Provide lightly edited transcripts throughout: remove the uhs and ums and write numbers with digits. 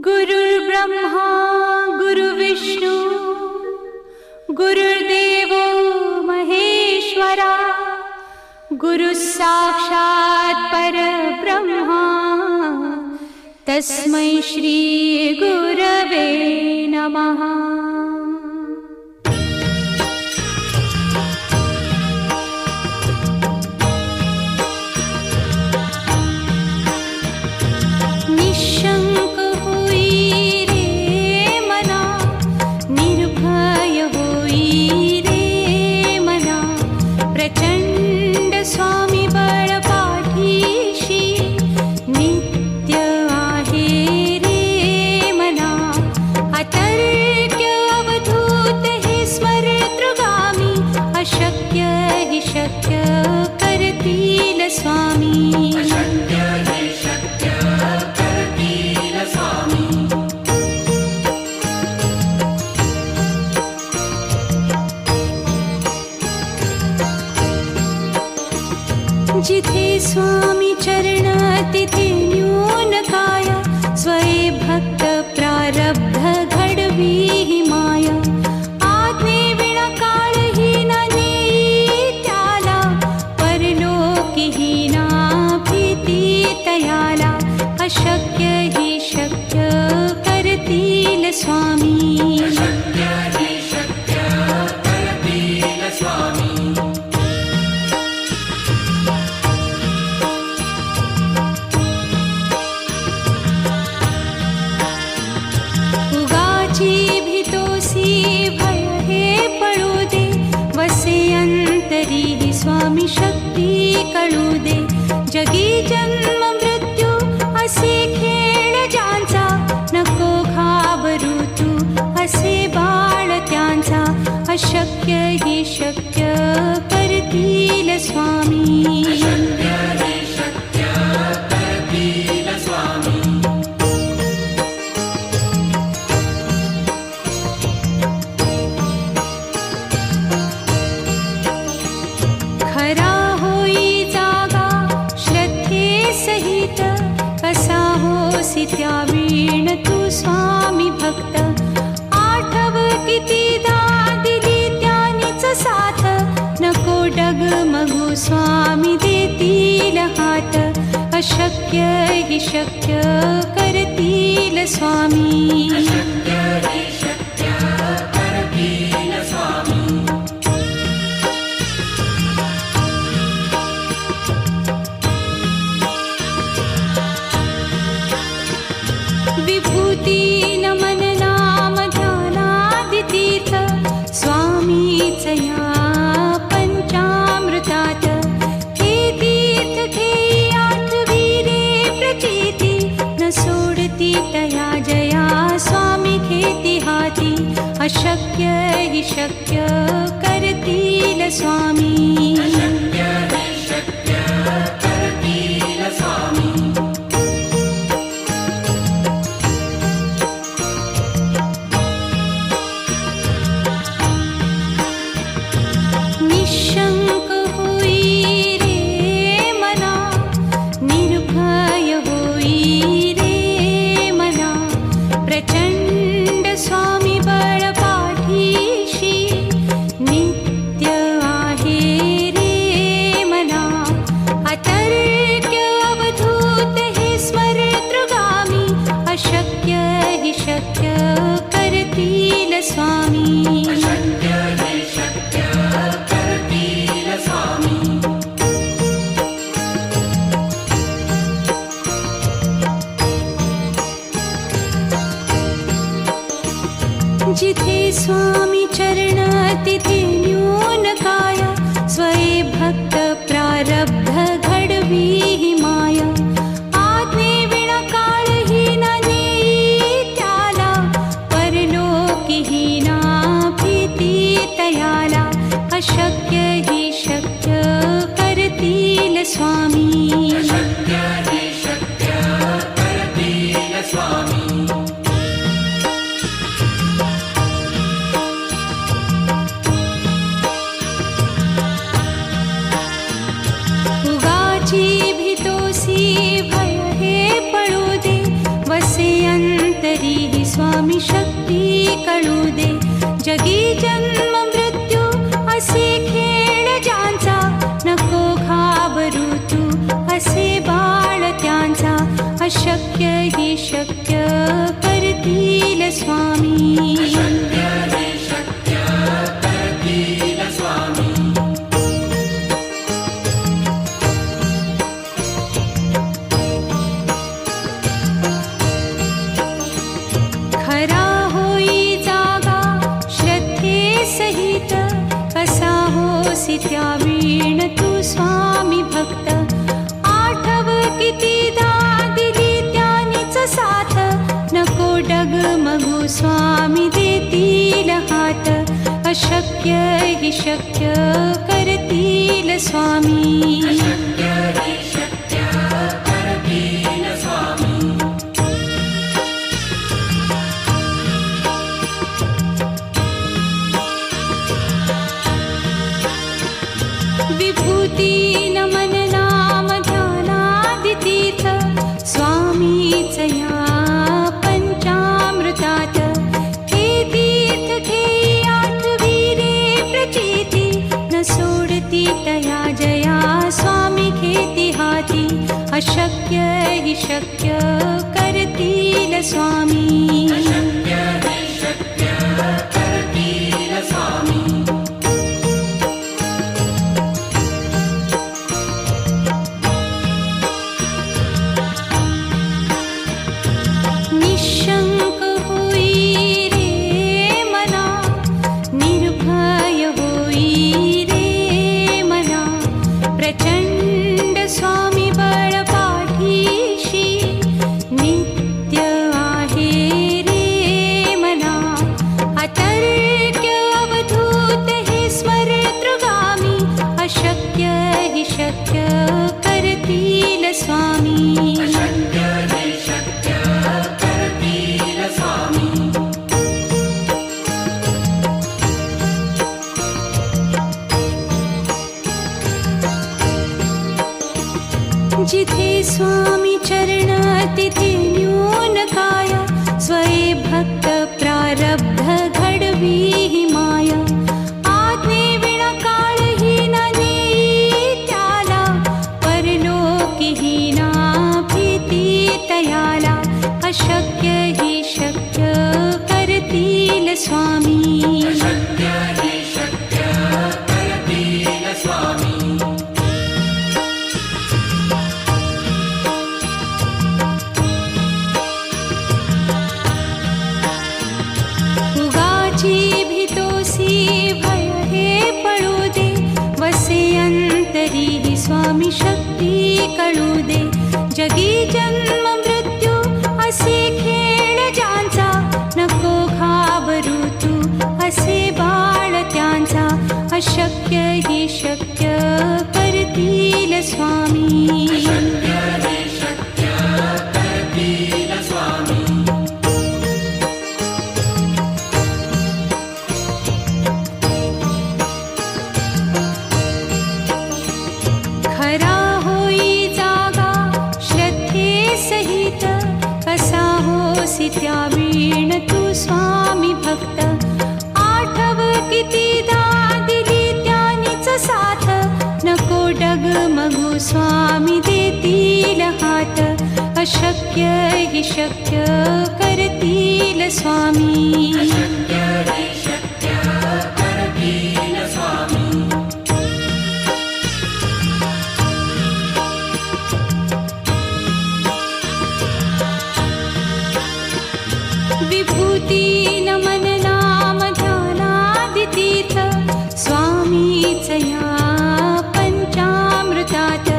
गुरुर्ब्रह्मा गुरुर्विष्णू गुरुर्देवो महेश्वरा गुरुः साक्षात् परब्रह्मा तस्मै श्री गुरवे नमः। निशंक होई रे मना, निर्भय होई रे मना, प्रचंड स्वामी बळ पाठीशी नित्य आहे रे मना। अतर्क्य अवधूत हे स्मरतृगामी, अशक्य हि शक्य करतील स्वामी। जिथे स्वामी चरण तिथे न्यून काया, स्वये भक्त प्रारब्ध घडवी ही माया। आज्ञे विना काळही ना नेई त्याला, परलोकी ही ना भीती तयाला। अशक्य ही शक्य करतील स्वामी। स्वामी शक्ती कळू दे, जगी जन्म मृत्यू असे खेळ ज्यांचा। नको घाबरू तू असे बाळ त्यांचा, अशक्य ही शक्य करतील स्वामी। त्यावीण तू स्वामी भक्त, आठव कितीदा दिली त्यानीच साथ। नको डगमगू स्वामी देतील हात, अशक्य हि शक्य करतील स्वामी। विभूती नमन नाम ध्यानादितीर्थ, स्वामीच या पंचामृतात। हे तीर्थ घेई आठवी रे प्रचिती, न सोडती तया जया स्वामी घेती हाती। अशक्य हि शक्य करतील स्वामी। निशंक होई रे मना, निर्भय होई रे मना, प्रचंड स्वामी बळ पाठीशी नित्य आहे रे मना। अतर्क्य अवधूत हे स्मरतृगामी, अशक्य हि शक्य करतील स्वामी। जिथे स्वामी चरण तिथे न्यून काया, स्वये भक्त प्रारब्ध घडवी ही माया। आज्ञे विना काळही ना नेई त्याला, परलोकी ही ना भीती तयाला। अशक्य ही शक्य करतील स्वामी। भीतोसी भय हे पळू दे, वसे अंत तरीही स्वामी शक्ती कळू दे. जगी जन्म मृत्यू असे खेळ ज्यांचा, नको घाबरू तू असे बाळ त्यांचा. अशक्य ही शक्य करतील स्वामी. खरा होई जागा श्रद्धे सहित, कसा होसी त्या वीण तू स्वामी भक्त. आठव कितीदा दिली त्यानीच साथ, नको डगमगू स्वामी देतील हात. अशक्य ही शक्य करतील स्वामी. विभूती नमन नाम ध्यानादितीर्थ, स्वामीच या पंचामृतात. हे तीर्थ घेई आठवी रे प्रचिती, न सोडती तया जया स्वामी घेती हाती. अशक्य ही शक्य करतील स्वामी. निशंक होई रे मना, निर्भय होई रे मना. प्रचंड स्वामी बळ पाठीशी, नित्य आहे रे मना. अतर्क्य अवधूत हे स्मरतृगामी, अशक्य हि शक्य करतील स्वामी. जिथे स्वामी चरण तिथे न्यून काय, स्वये भक्त प्रारब्ध घडवी ही माया. आज्ञे विना काळही न नेई त्याला, परलोकीही ना भीती तयाला. अशक्य ही शक्य करतील स्वामी. भीतोसी भय हे पळू दे, वसे अंतरी ही स्वामी शक्ती कळू दे. जगी जन्म मृत्यू असे खेळ ज्यांचा, नको घाबरू तू असे बाळ त्यांचा. अशक्य ही शक्य करतील स्वामी. खरा होई जागा श्रद्धे सहित, कसा होसी त्या वीण तू स्वामी भक्त. आठव कितीदा दिली त्यानीच साथ, नको डगमगू स्वामी देतील हात. अशक्य हि शक्य करतील स्वामी. विभूती नमन नाम ध्यानादितीर्थ, स्वामीच या पंचामृतात.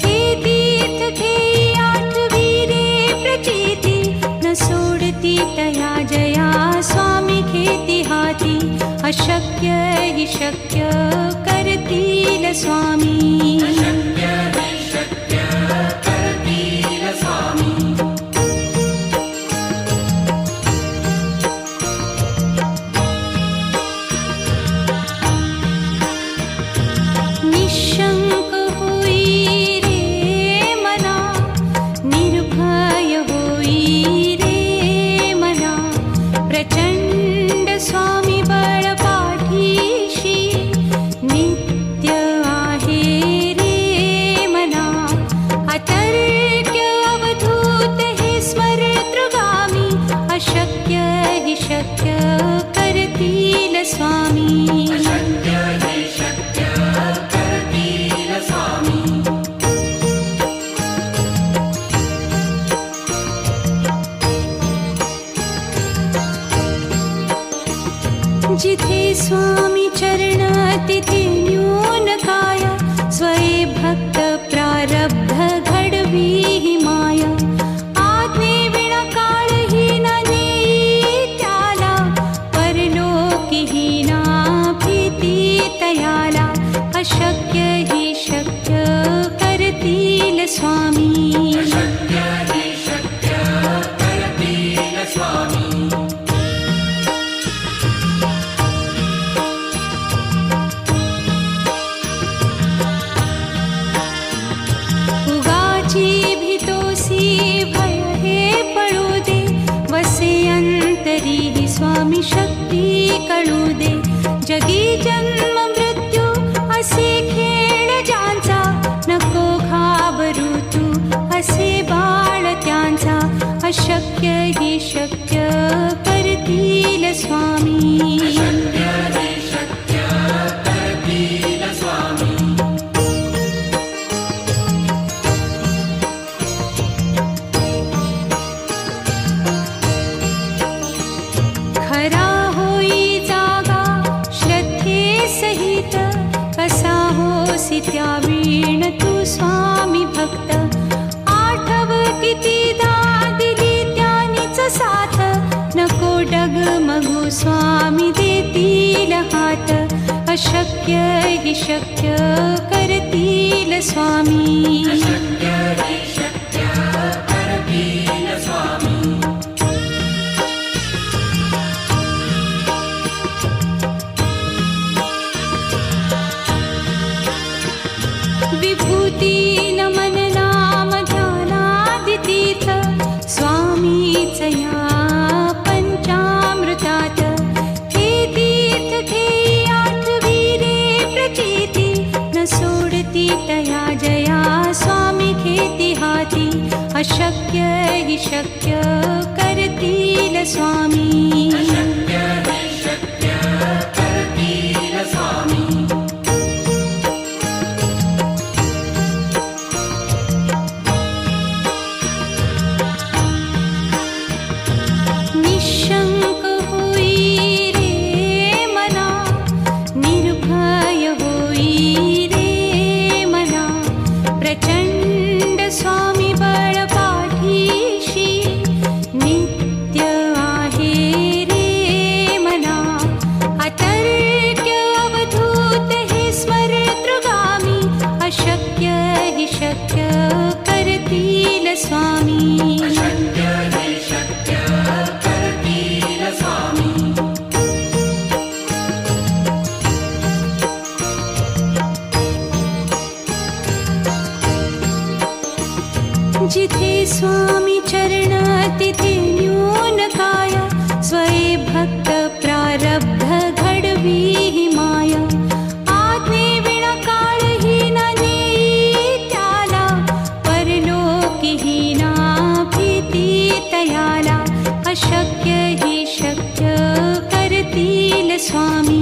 हे तीर्थ घेई आठवी रे प्रचिती, न सोडती तया जया स्वामी घेती हाती. अशक्य हि शक्य करतील स्वामी. निशंक होई रे मना, निर्भय होई रे जिथे स्वामी चरण तिथे न्यून काय, स्वये भक्त प्रारब्ध घडवी ही माया. आज्ञे विना काळही न नेई त्याला, परलोकी ही ना भीती तयाला. अशक्य ही शक्य करतील स्वामी. उगाची भीतोसी भय हे पळू दे, वसे अंतरी ही स्वामी शक्ती कळू दे. जगी जन्म मृत्यू असे खेळ ज्यांचा, नको घाबरू तू असे बाळ त्यांचा. अशक्य ही शक्य करतील स्वामी. खरा होई जागा श्रद्धे सहित, कसा होसी त्या वीण तू स्वामी भक्त. आठव कितीदा दिली त्यानीच साथ, नको डगमगू स्वामी देतील हात. अशक्य ही शक्य करतील स्वामी. विभूती नमन नाम ध्यानादितीर्थ, स्वामीच या पंचामृतात. हे तीर्थ घेई आठवी रे प्रचिती, न सोडती तया जया स्वामी घेती हाती. अशक्य ही शक्य करतील स्वामी. निशंक होई रे मना, निर्भय होई रे मना. प्रचंड स्वामी बळ पाठीशी, नित्य आहे रे मना. अतर्क्य अवधूत हे स्मरतृगामी, अशक्य ही शक्य करतील स्वामी. जिथे स्वामी चरण तिथे न्यून काय, स्वये भक्त प्रारब्ध घडवी ही माया. आज्ञे विना काळही न नेई त्याला, परलोकी ही ना भीती तयाला. अशक्य ही शक्य करतील स्वामी.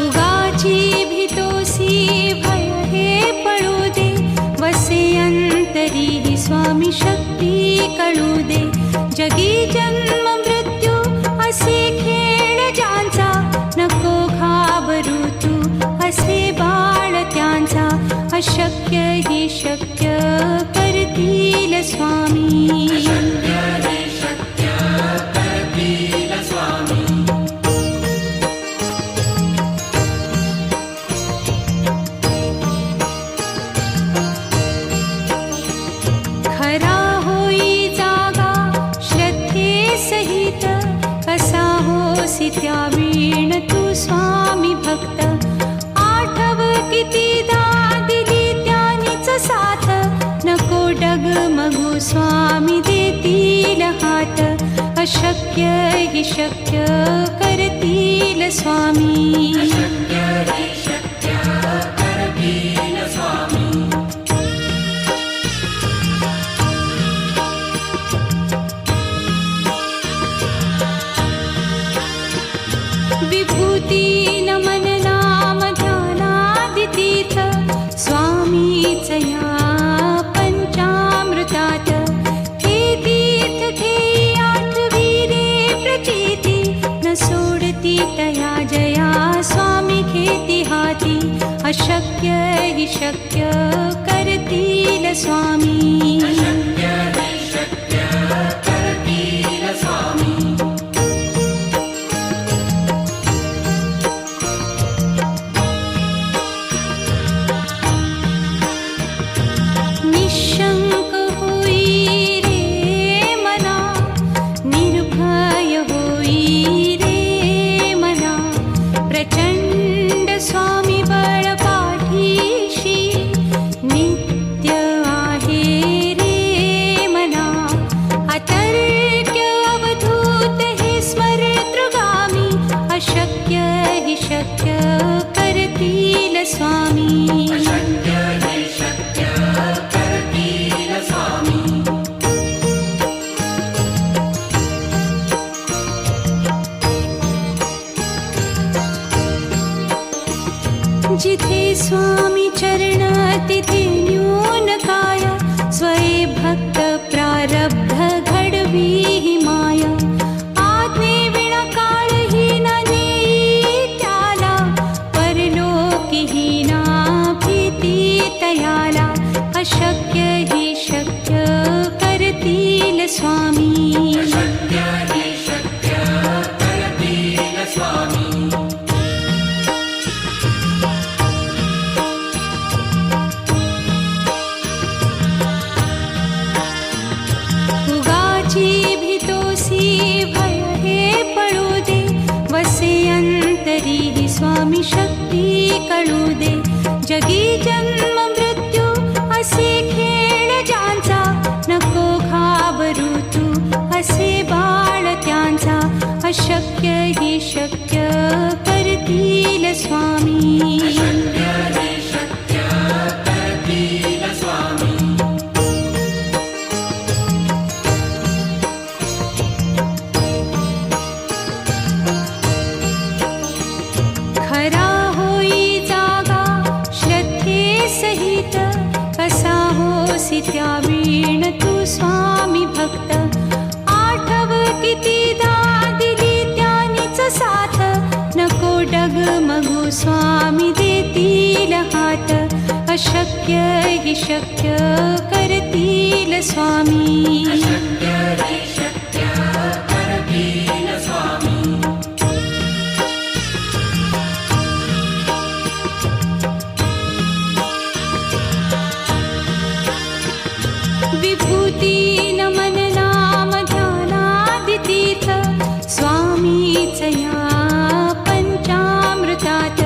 उगाची भीतोसी भय हे पळू दे, वसे अंतरी ही स्वामी शक्ती कळू दे. जगी जन्म मृत्यू असे खेळ ज्यांचा, नको घाबरू तू असे बाळ त्यांचा. अशक्य ही शक्य करतील स्वामी. खरा होई जागा श्रद्धे सहित, कसा होसी त्या वीण तू स्वामी भक्त. आठव कितीदा दिली त्यानीच साथ, नको डगमगू स्वामी देतील हात. अशक्य ही शक्य करतील स्वामी. विभूती नमन नाम तया पंचामृतात हे तीर्थ घेई आठविरे प्रचिती न सोडती तया जया स्वामी घेती हाती अशक्य हि शक्य करतील स्वामी निशंक होई रे मना निर्भय होई रे मना प्रचंड स्वामी बळ पाठीशी नित्य आहे रे मना अतर्क्य अवधूत हे स्मरतृगामी अशक्य हि शक्य करतील स्वामी जिथे स्वामी चरण तिथे न्यून काय स्वये भक्त प्रारब्ध घडवी ही माया आज्ञे विना काळही न नेई त्याला परलोकीही ना भीती तयाला अशक्य हि शक्य करतील स्वामी स्वामी शक्ती कळू दे जगी जन्म मृत्यू असे खेळ ज्यांचा नको घाबरू तू असे बाळ त्यांचा अशक्य हि शक्य करतील स्वामी खरा होई जागा श्रद्धे सहित कसा होसी त्या वीण तू स्वामी भक्त आठव कितीदा दिली त्यानीच साथ नको डगमगू स्वामी देतील हात अशक्य हि शक्य करतील स्वामी विभूती नमन नाम ध्यानादितीर्थ स्वामीच या पंचामृतात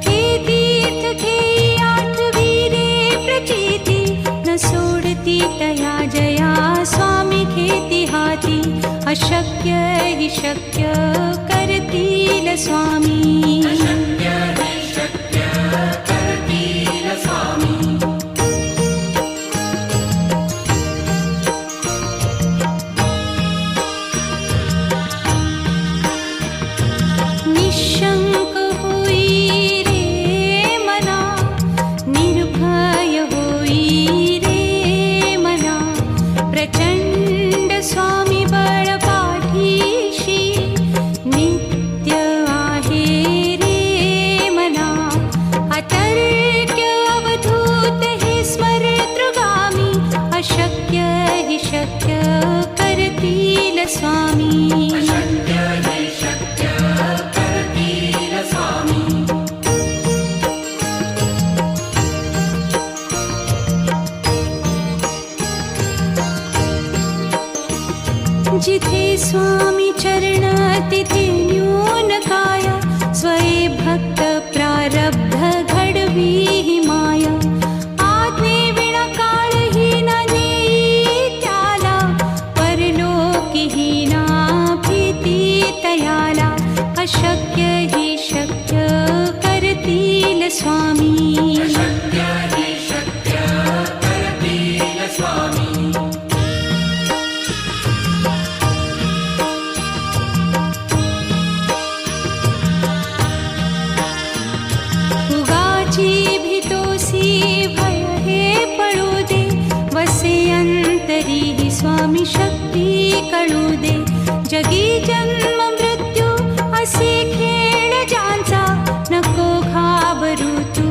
हे तीर्थ घेई आठविरे प्रचिती न सोडती तया जया स्वामी घेती हाती अशक्य हि शक्य करतील स्वामी निशंक होई रे मना निर्भय होई रे मना प्रचंड स्वामी बळ पाठीशी नित्य आहे रे मना अतर्क्य अवधूत हे स्मरतृगामी अशक्य हि शक्य करतील स्वामी जिथे स्वामी चरण तिथे न्यून काय स्वये भक्त प्रारब्ध घडवी ही माया आज्ञे विना काळही न नेई त्याला परलोकीही ना भीती तयाला अशक्य हि शक्य करतील स्वामी उगाची भीतोसी भय हे जगी जन्म मृत्यू असे खेळ ज्यांचा, नको घाबरू तू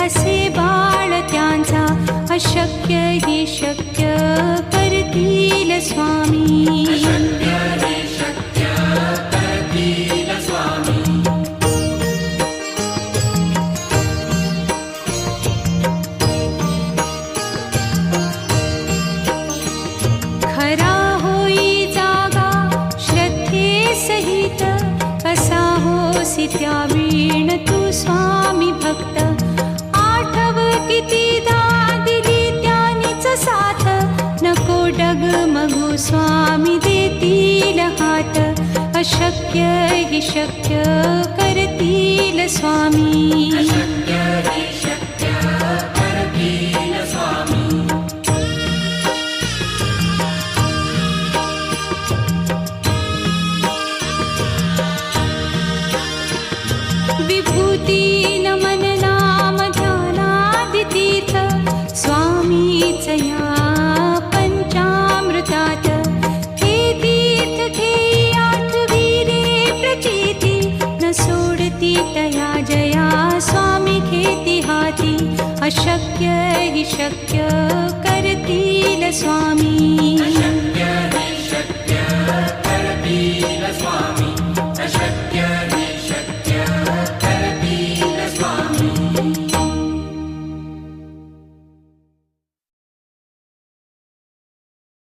असे बाळ त्यांचा. अशक्य ही शक्य करतील स्वामी. खरा होई जागा श्रद्धे सहित, कसा होसी त्या वीण तू स्वामी भक्त. आठव कितीदा दिली त्यानीच साथ, नको डगमगू स्वामी देतील हात. अशक्य ही शक्य करतील स्वामी. विभूती नमन नाम ध्यानादितीर्थ, स्वामीच या पंचामृतात. हे तीर्थ घेई आठविले प्रचिती, न सोडती तया जया स्वामी घेती हाती. अशक्य ही शक्य करतील स्वामी.